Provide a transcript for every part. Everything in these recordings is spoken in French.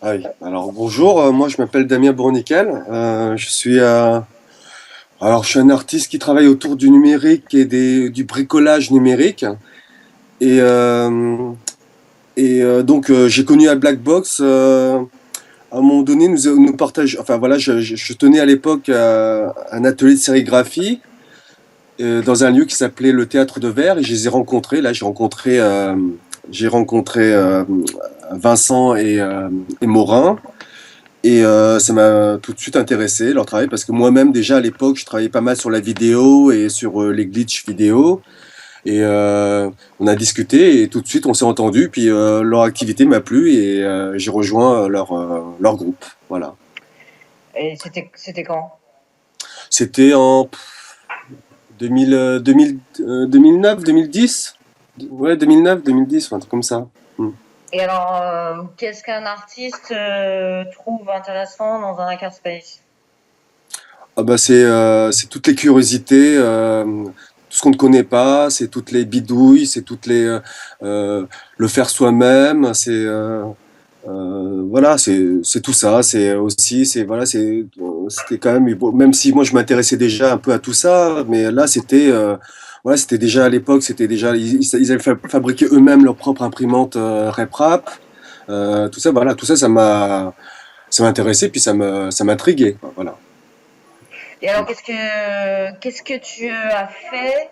Ah oui. Alors bonjour, moi je m'appelle Damien Bourniquel. Je suis un artiste qui travaille autour du numérique et du bricolage numérique. Et, euh, j'ai connu à Black Box. À un moment donné, nous partage. Enfin voilà, je tenais à l'époque un atelier de sérigraphie dans un lieu qui s'appelait le Théâtre de Verre et je les ai rencontrés. Là, j'ai rencontré Vincent et Morin. Ça m'a tout de suite intéressé, leur travail, parce que moi-même, déjà à l'époque, je travaillais pas mal sur la vidéo et sur les glitches vidéo. On a discuté et tout de suite, on s'est entendu. Puis leur activité m'a plu et j'ai rejoint leur groupe. Voilà. Et c'était quand? C'était en 2009, 2010. Ouais, 2009, 2010, un truc comme ça. Hmm. Et alors, qu'est-ce qu'un artiste trouve intéressant dans un hackerspace? Ah bah c'est toutes les curiosités, tout ce qu'on ne connaît pas, c'est toutes les bidouilles, c'est le faire soi-même, voilà, c'est tout ça, c'est aussi c'est voilà, c'était quand même bon, même si moi je m'intéressais déjà un peu à tout ça, mais là voilà, c'était déjà à l'époque, c'était déjà ils avaient fabriqué eux-mêmes leur propre imprimante RepRap, tout ça voilà, tout ça ça m'a intéressé puis ça m'intriguait quoi, voilà. Et alors, qu'est-ce que tu as fait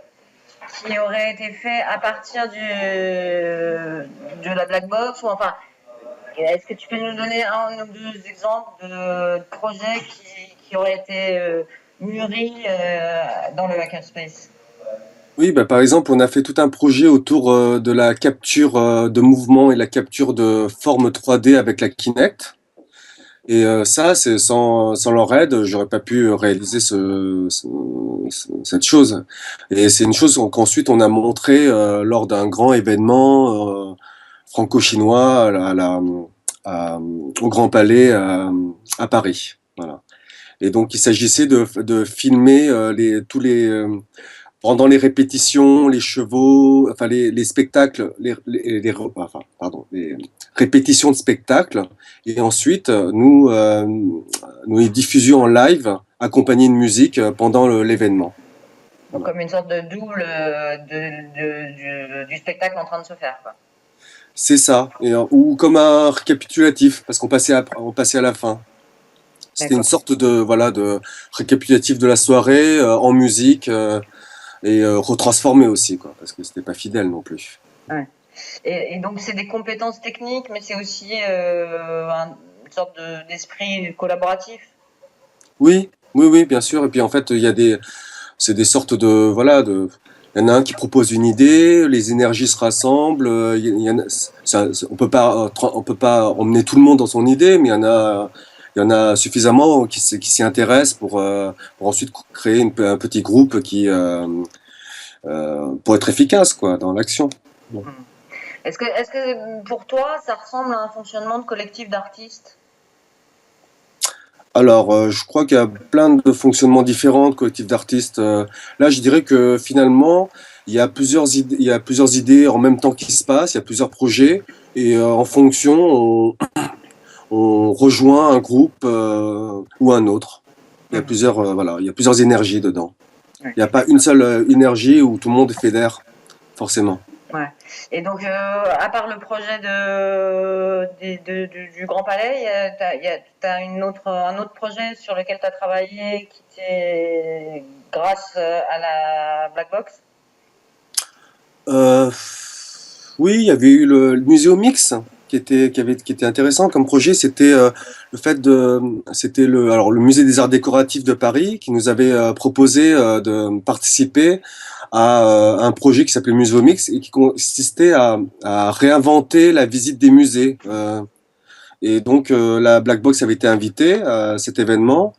qui aurait été fait à partir de la black box ou enfin, est-ce que tu peux nous donner un ou deux exemples de projets qui auraient été mûris dans le hackerspace? Oui, bah, par exemple, on a fait tout un projet autour de la capture de mouvement et la capture de formes 3D avec la Kinect. Ça, c'est sans leur aide, j'aurais pas pu réaliser cette chose. Et c'est une chose qu'ensuite on a montré lors d'un grand événement franco-chinois à- au Grand Palais à Paris. Voilà. Et donc, il s'agissait de filmer pendant les répétitions, les chevaux, enfin les spectacles, les répétitions de spectacles, et ensuite nous les diffusions en live, accompagnés de musique pendant l'événement. Donc, Voilà. comme une sorte de double du spectacle en train de se faire, quoi. C'est ça, ou comme un récapitulatif, parce on passait à la fin. C'était une D'accord. sorte de voilà de récapitulatif de la soirée en musique retransformé aussi quoi, parce que c'était pas fidèle non plus. Ouais. Et donc, c'est des compétences techniques, mais c'est aussi une sorte d'esprit collaboratif. Oui, oui, oui, bien sûr. Et puis en fait, c'est des sortes de, voilà, il y en a un qui propose une idée, les énergies se rassemblent. Il y en a, on peut pas emmener tout le monde dans son idée, mais il y en a suffisamment qui s'y intéressent pour ensuite créer un petit groupe pour être efficace, quoi, dans l'action. Bon. Hmm. Est-ce que pour toi, ça ressemble à un fonctionnement de collectif d'artistes? Alors, je crois qu'il y a plein de fonctionnements différents de collectifs d'artistes. Là, je dirais que finalement, il y a plusieurs idées en même temps qui se passent, il y a plusieurs projets, et en fonction, on rejoint un groupe ou un autre. Mhm. Voilà, il y a plusieurs énergies dedans. Ouais. Il n'y a pas une seule énergie où tout le monde fédère, forcément. Ouais. Et donc, à part le projet du Grand Palais, t'as un autre projet sur lequel tu as travaillé qui t'est grâce à la Black Box? Euh, oui, il y avait eu le Muséomix qui était intéressant comme projet. C'était le fait de, c'était alors le Musée des Arts Décoratifs de Paris qui nous avait proposé de participer à un projet qui s'appelait Muséomix et qui consistait à réinventer la visite des musées. La Black Box avait été invitée à cet événement.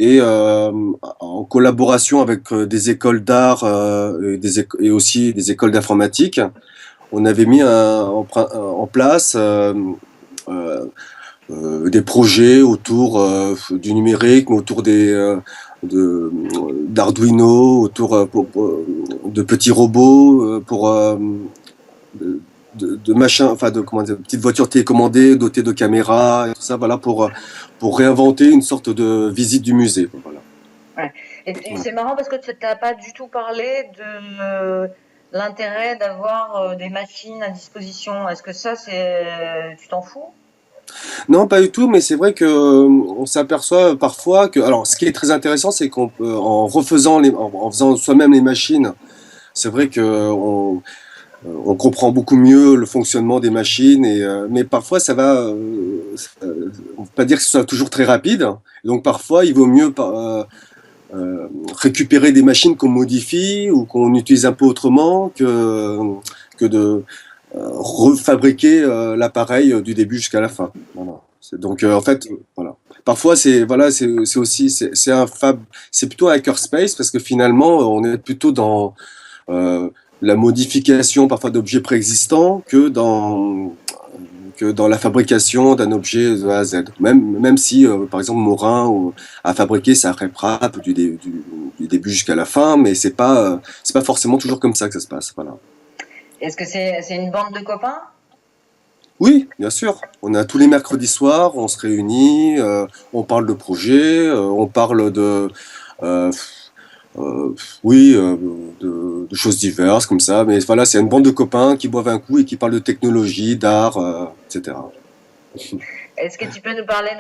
En collaboration avec des écoles d'art et aussi des écoles d'informatique, on avait mis en place euh, des projets autour du numérique, mais autour d'Arduino, autour de petits robots de machins, enfin de, comment dire, de petites voitures télécommandées dotées de caméras et tout ça, voilà, pour réinventer une sorte de visite du musée. Voilà. Ouais. Et Voilà. c'est marrant parce que tu n'as pas du tout parlé de l'intérêt d'avoir des machines à disposition. Est-ce que ça, c'est, tu t'en fous? Non, pas du tout, mais c'est vrai que on s'aperçoit parfois que, alors, ce qui est très intéressant, c'est qu'on peut, en refaisant en faisant soi-même les machines, c'est vrai que on comprend beaucoup mieux le fonctionnement des machines et mais parfois ça va on peut pas dire que ce soit toujours très rapide, donc parfois il vaut mieux récupérer des machines qu'on modifie ou qu'on utilise un peu autrement que de refabriquer l'appareil du début jusqu'à la fin. Voilà. Donc en fait voilà. Parfois c'est voilà c'est aussi c'est un fab c'est plutôt un hackerspace parce que finalement on est plutôt dans euh, la modification parfois d'objets préexistants que dans la fabrication d'un objet de A à Z. Même si, par exemple, Morin a fabriqué sa RepRap du début jusqu'à la fin, mais c'est pas forcément toujours comme ça que ça se passe. Voilà. Est-ce que c'est une bande de copains? Oui, bien sûr. On a tous les mercredis soirs, on se réunit, on parle de projets, on parle euh, Euh, oui, de choses diverses comme ça. Mais voilà, c'est une bande de copains qui boivent un coup et qui parlent de technologie, d'art, etc. Est-ce que tu peux nous parler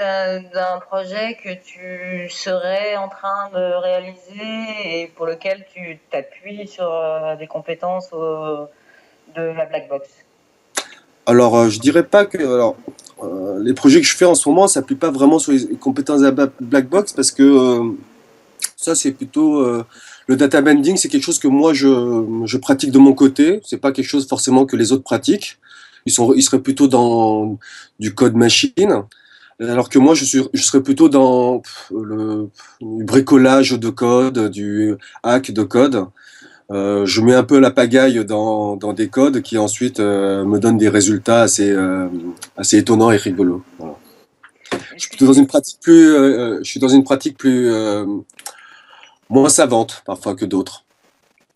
d'un projet que tu serais en train de réaliser et pour lequel tu t'appuies sur des compétences de la black box? Alors, je dirais pas que les projets que je fais en ce moment ça s'appuient pas vraiment sur les compétences de la black box parce que ça, c'est plutôt le data bending, c'est quelque chose que moi je pratique de mon côté. C'est pas quelque chose forcément que les autres pratiquent. Ils seraient plutôt dans du code machine. Alors que moi, je serais plutôt dans du bricolage de code, du hack de code. Je mets un peu la pagaille dans des codes qui ensuite me donnent des résultats assez étonnants et rigolos. Voilà. Je Est-ce suis que plutôt dans tu, une pratique plus, je suis dans une pratique plus moins savante parfois que d'autres.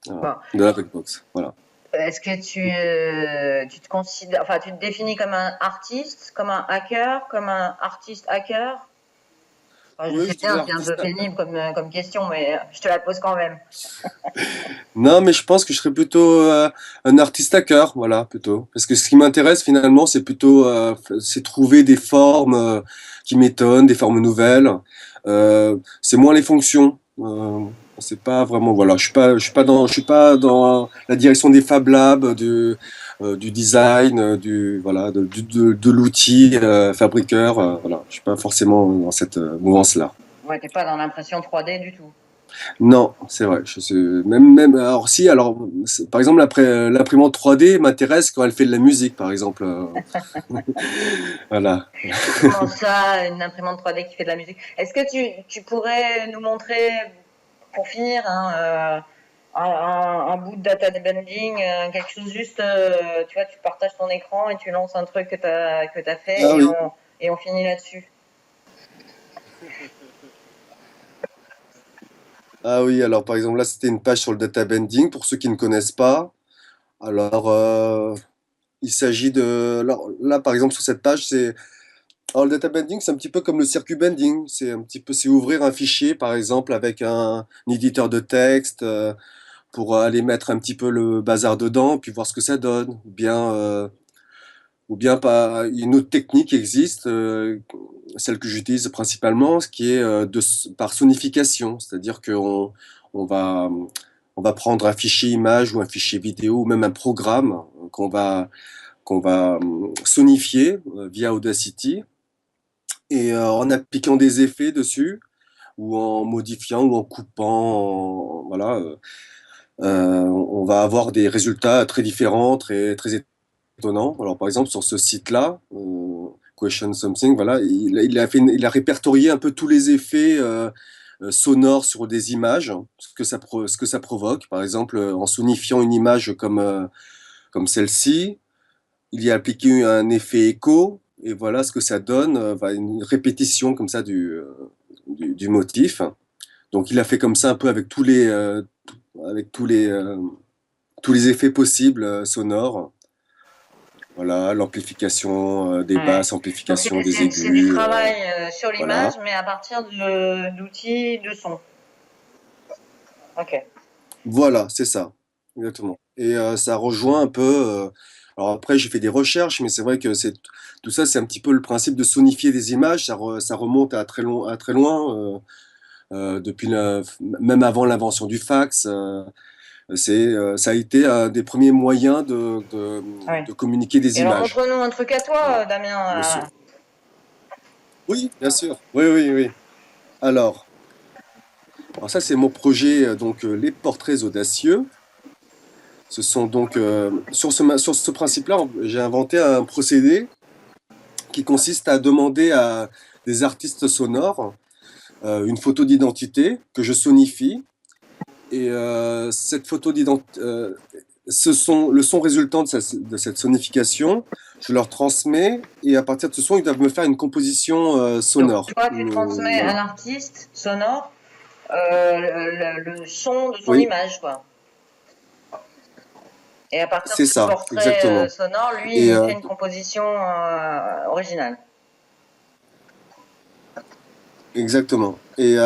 Voilà. bon, De la blackbox. Voilà. est-ce que tu te considères, enfin, tu te définis comme un artiste, comme un hacker, comme un artiste hacker? Enfin, je Oui, sais je dirais bien, c'est un peu artiste. pénible comme question, mais je te la pose quand même. Non, mais je pense que je serais plutôt un artiste hacker, voilà, plutôt. Parce que ce qui m'intéresse finalement, c'est plutôt c'est trouver des formes qui m'étonnent, des formes nouvelles. C'est moins les fonctions. C'est pas vraiment, voilà, je suis pas dans la direction des Fab Labs, du design, voilà, de l'outil fabriqueur. Voilà, je suis pas forcément dans cette mouvance-là. Ouais, t'es pas dans l'impression 3D du tout. Non, c'est vrai. Je sais, même, alors si, alors, par exemple, l'imprimante 3D m'intéresse quand elle fait de la musique, par exemple. Voilà. Comment ça, une imprimante 3D qui fait de la musique? Est-ce que tu pourrais nous montrer, pour finir, hein, un bout de data bending, quelque chose juste, tu vois, tu partages ton écran et tu lances un truc que t'as fait Ah oui. et on finit là-dessus. Ah oui, alors par exemple, là, c'était une page sur le data bending, pour ceux qui ne connaissent pas. Alors, il s'agit de... Alors, là, par exemple, sur cette page, c'est... Alors, le data bending, c'est un petit peu comme le circuit bending. C'est un petit peu, c'est ouvrir un fichier, par exemple, avec un éditeur de texte, pour aller mettre un petit peu le bazar dedans, puis voir ce que ça donne. Ou bien pas, une autre technique existe, celle que j'utilise principalement, ce qui est par sonification, c'est-à-dire on va, on va prendre un fichier image ou un fichier vidéo ou même un programme qu'on va sonifier via Audacity et en appliquant des effets dessus ou en modifiant ou en coupant, voilà, on va avoir des résultats très différents, très étonnant. Alors, par exemple, sur ce site-là, Question Something, voilà, il a répertorié un peu tous les effets sonores sur des images, ce que ça provoque. Par exemple, en sonifiant une image comme celle-ci, il y a appliqué un effet écho, et voilà ce que ça donne, une répétition comme ça du motif. Donc, il a fait comme ça un peu avec tous les effets possibles sonores. Voilà, l'amplification des Ouais. basses, Donc amplification des c'est du aigus, travail sur l'image, voilà. mais à partir d'outils de son. Ok. Voilà, c'est ça, exactement. Et ça rejoint un peu. Alors après, j'ai fait des recherches, mais c'est vrai que c'est tout ça, c'est un petit peu le principe de sonifier des images. Ça remonte à très loin, depuis même avant l'invention du fax. Ça a été un des premiers moyens Ouais. de communiquer des Et alors images. montre-nous un truc à Voilà. toi, Le Damien. son. Oui, bien sûr. Oui, oui, oui. Alors, alors ça, c'est mon projet, les portraits audacieux. Ce sont donc sur ce principe-là, j'ai inventé un procédé qui consiste à demander à des artistes sonores une photo d'identité que je sonifie. Et cette photo d'identité, le son résultant de cette sonification, je leur transmets et à partir de ce son, ils doivent me faire une composition Donc sonore. toi, tu transmets à Voilà. l'artiste sonore le son de son Oui, image, quoi. Et à partir de c'est ce ça, portrait exactement. sonore, lui, Et il fait une composition originale. exactement. Et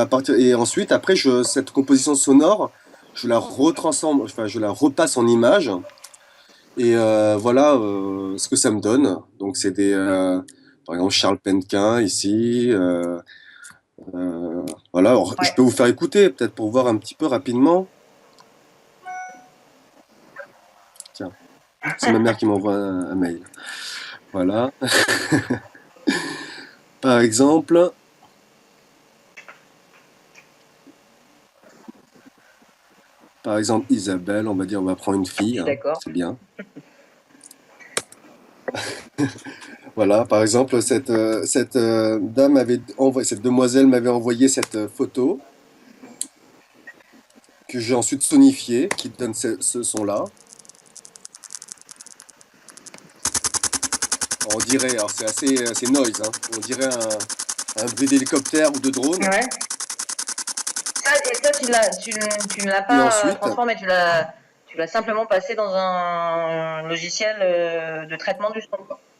ensuite, après, cette composition sonore, je la retransforme, enfin, je la repasse en image. Et voilà ce que ça me donne. Donc, par exemple, Charles Penquin ici. Voilà. Alors, je Ouais. peux vous faire écouter, peut-être pour voir un petit peu rapidement. Tiens, c'est ma mère qui m'envoie un mail. Voilà. Par exemple, Isabelle, on va dire, on va prendre une Je fille, suis hein, d'accord. c'est bien. Voilà, par exemple, cette dame avait envoyé, cette demoiselle m'avait envoyé cette photo que j'ai ensuite sonifiée, qui donne ce son-là. On dirait, alors c'est noise, hein, on dirait un bruit d'hélicoptère ou de drone. Ouais. Et ça, tu ne l'as Et pas ensuite, transformé, tu l'as simplement passé dans un logiciel de traitement du son.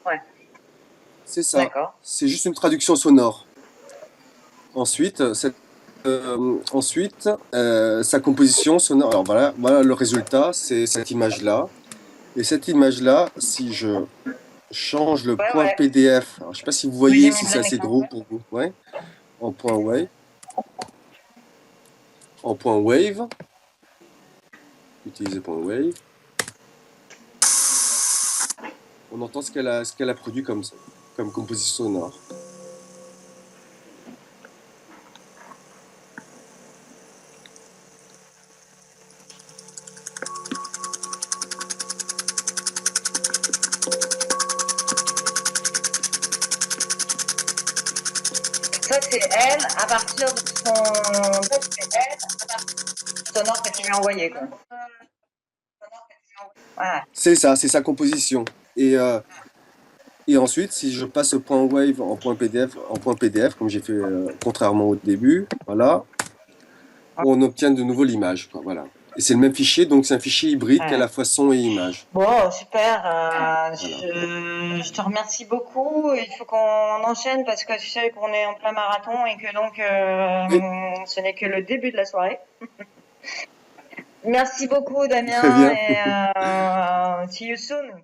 Ouais. c'est ça, D'accord. c'est juste une traduction sonore. Ensuite, sa composition sonore. Alors voilà, voilà le résultat, c'est cette image-là. Et cette image-là, si je change le Ouais, point ouais. PDF, alors, je ne sais pas si vous Oui, j'ai voyez, mis si de c'est la assez mécanique. gros pour vous. Ouais, en point wave, en point wave, utiliser point wave. On entend ce qu'elle a produit comme composition sonore. Ça, c'est elle à partir de son sonore que tu lui as envoyé, quoi. Voilà. C'est ça, c'est sa composition. Et, euh, et ensuite, si je passe au point wave en point PDF, comme j'ai fait contrairement au début, voilà, on obtient de nouveau l'image, quoi, voilà. Et c'est le même fichier, donc c'est un fichier hybride qui a Ouais. la fois son et image. Bon, super. Voilà. Je te remercie beaucoup. Il faut qu'on enchaîne parce que tu sais qu'on est en plein marathon et que donc Oui, ce n'est que le début de la soirée. Merci beaucoup, très Damien, bien. et see you soon.